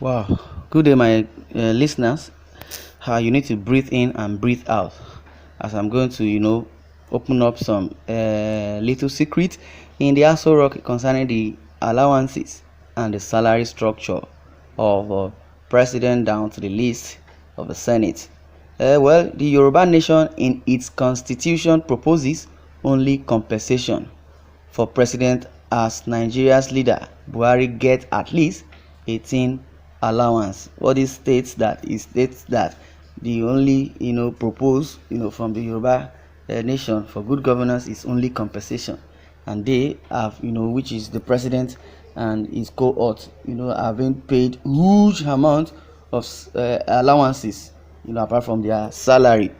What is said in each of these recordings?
Wow, good day, my listeners. How you need to breathe in and breathe out as I'm going to, open up some little secret in the Aso Rock concerning the allowances and the salary structure of president down to the list of the Senate. Well, the Yoruba nation in its constitution proposes only compensation for president as Nigeria's leader Buhari gets at least 18 allowance. What it states that the only proposed from the Yoruba nation for good governance is only compensation, and they have which is the president and his cohort have been paid huge amount of allowances apart from their salary.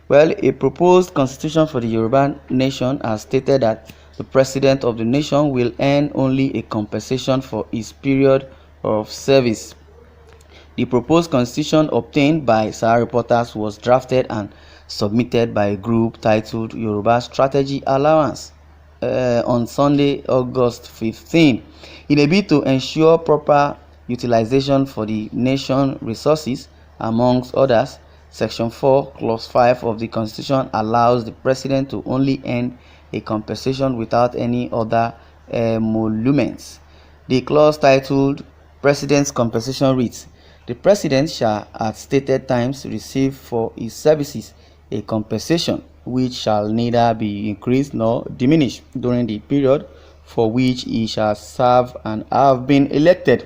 Well, a proposed constitution for the Yoruba nation has stated that the president of the nation will earn only a compensation for his period of service. The proposed constitution obtained by Sahara reporters was drafted and submitted by a group titled Yoruba Strategy Allowance on Sunday, August 15, in a bid to ensure proper utilization for the nation's resources. Amongst others, Section 4, Clause 5 of the Constitution allows the president to only earn a compensation without any other emoluments. The clause titled President's Compensation reads, "The President shall at stated times receive for his services a compensation which shall neither be increased nor diminished during the period for which he shall serve and have been elected,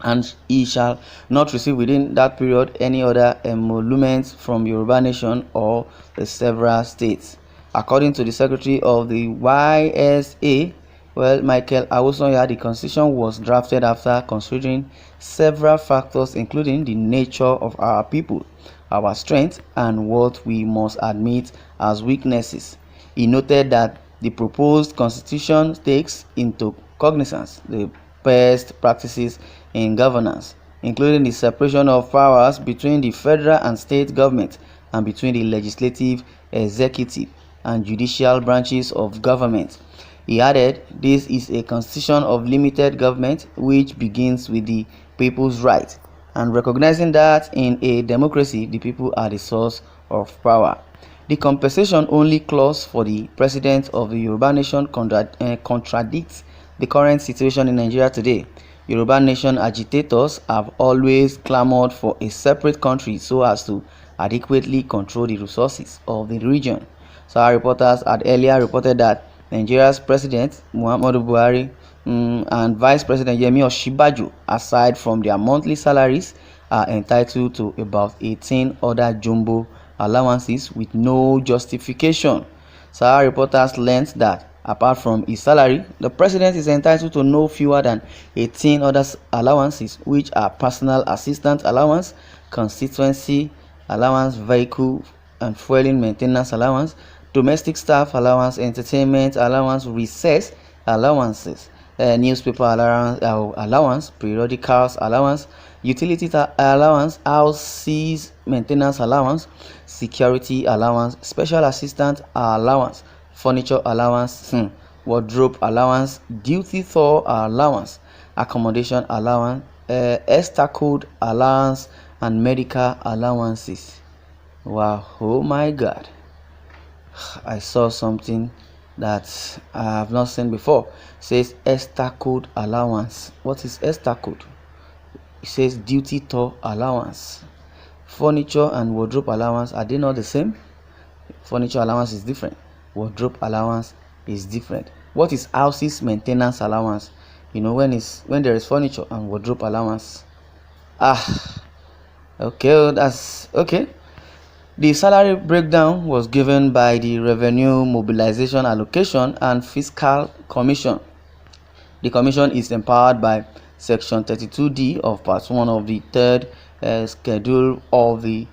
and he shall not receive within that period any other emoluments from Yoruba nation or the several states." According to the Secretary of the YSA, Michael Awosanya, the constitution was drafted after considering several factors including the nature of our people, our strength, and what we must admit as weaknesses. He noted that the proposed constitution takes into cognizance the best practices in governance, including the separation of powers between the federal and state government and between the legislative, executive, and judicial branches of government. He added, "This is a constitution of limited government which begins with the people's right, and recognizing that in a democracy the people are the source of power." The compensation only clause for the president of the Yoruba nation contradicts the current situation in Nigeria today. Yoruba nation agitators have always clamored for a separate country so as to adequately control the resources of the region. Sahara reporters had earlier reported that Nigeria's President Muhammadu Buhari and Vice President Yemi Osinbajo, aside from their monthly salaries, are entitled to about 18 other jumbo allowances with no justification. Sahara reporters learned that apart from his salary, the president is entitled to no fewer than 18 other allowances, which are personal assistant allowance, constituency allowance, vehicle and fueling maintenance allowance, domestic staff allowance, entertainment allowance, recess allowances, newspaper allowance, periodicals allowance, utility allowance, houses maintenance allowance, security allowance, special assistant allowance, furniture allowance, wardrobe allowance, duty tour allowance, accommodation allowance, Esther code allowance, and medical allowances. Wow, oh my God. I saw something that I have not seen before. It says Esther code allowance. What is Esther code? It says duty tour allowance. Furniture and wardrobe allowance, are they not the same? Furniture allowance is different. Wardrobe allowance is different. What is houses maintenance allowance? When there is furniture and wardrobe allowance. Okay, that's okay. The salary breakdown was given by the Revenue Mobilization Allocation and Fiscal Commission. The commission is empowered by Section 32D of Part 1 of the Third Schedule of the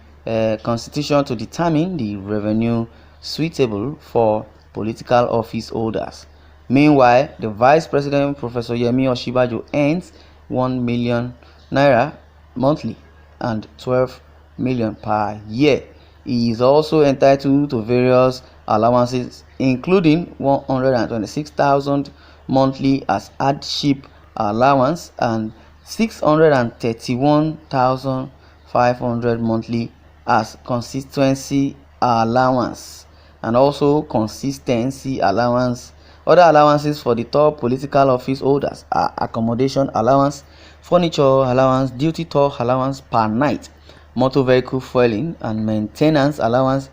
Constitution to determine the revenue suitable for political office holders. Meanwhile, the Vice President, Professor Yemi Osinbajo, earns 1 million naira monthly and 12 million per year. He is also entitled to various allowances, including 126,000 monthly as hardship allowance and 631,500 monthly as constituency allowance, and also consistency allowance. Other allowances for the top political office holders are accommodation allowance, furniture allowance, duty tour allowance per night, motor vehicle fueling and maintenance allowance.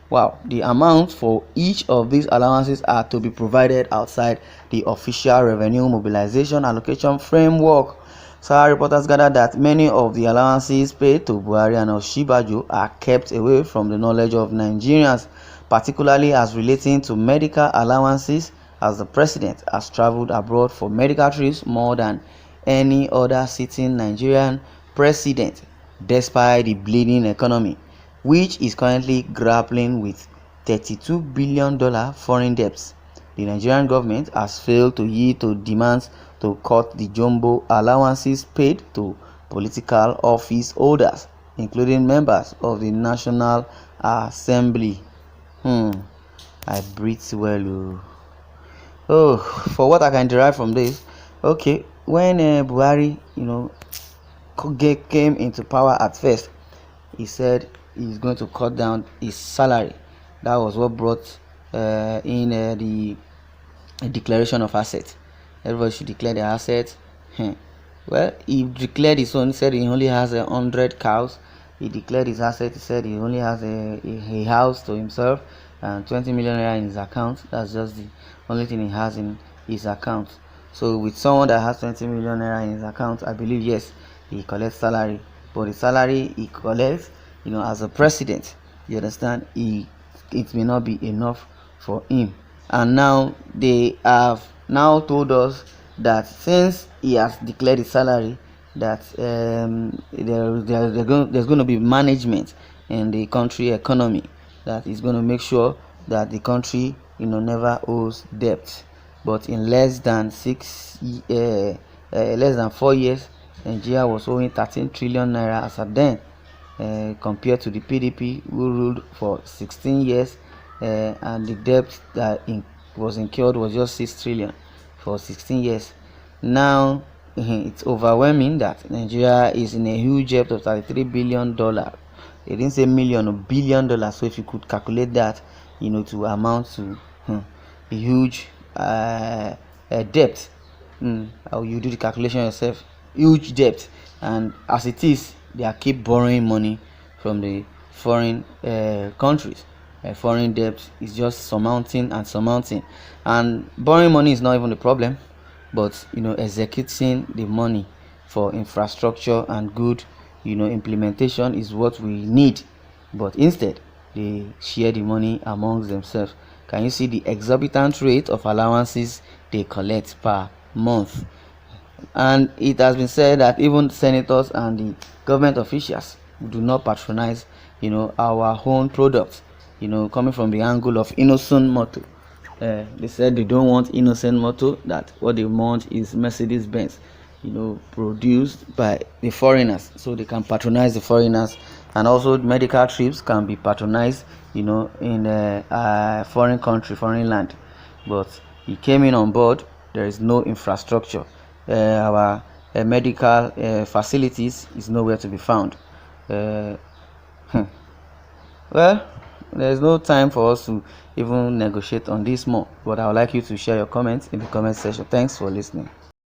Wow, the amounts for each of these allowances are to be provided outside the official revenue mobilization allocation framework. Sahara reporters gathered that many of the allowances paid to Buhari and Oshibajo are kept away from the knowledge of Nigerians, particularly as relating to medical allowances, as the president has traveled abroad for medical trips more than any other sitting Nigerian president, despite the bleeding economy, which is currently grappling with $32 billion foreign debts. The Nigerian government has failed to yield to demands to cut the jumbo allowances paid to political office holders, including members of the National Assembly. I breathe well. Oh, for what I can derive from this, okay, when Buhari, came into power at first, he said he's going to cut down his salary. That was what brought in the declaration of assets. Everybody should declare their assets. Well, he declared his own. He said he only has 100 cows. He declared his assets. He said he only has a house to himself and 20 million naira in his account. That's just the only thing he has in his account. So with someone that has 20 million naira in his account, I believe yes, he collects salary. But the salary he collects, as a president, you understand, it may not be enough for him. And now they have now told us that since he has declared his salary, that there's going to be management in the country economy that is going to make sure that the country never owes debt. But in less than 4 years, Nigeria was owing 13 trillion naira as at then, compared to the PDP who ruled for 16 years, and the debt that was incurred was just 6 trillion for 16 years. Now it's overwhelming that Nigeria is in a huge debt of $33 billion. They didn't say million or billion dollars, so if you could calculate that, to amount to a huge debt. How you do the calculation yourself? Huge debt, and as it is, they are keep borrowing money from the foreign countries. Foreign debt is just surmounting, and borrowing money is not even the problem, but executing the money for infrastructure and good implementation is what we need. But instead, they share the money amongst themselves. Can you see the exorbitant rate of allowances they collect per month? And it has been said that even senators and the government officials do not patronize our own products, coming from the angle of innocent motor. They said they don't want innocent motor, that what they want is Mercedes Benz, produced by the foreigners, so they can patronize the foreigners. And also medical trips can be patronized in foreign country, foreign land. But he came in on board, there is no infrastructure. Our medical facilities is nowhere to be found. Well, there's no time for us to even negotiate on this more, but I would like you to share your comments in the comment section. Thanks for listening.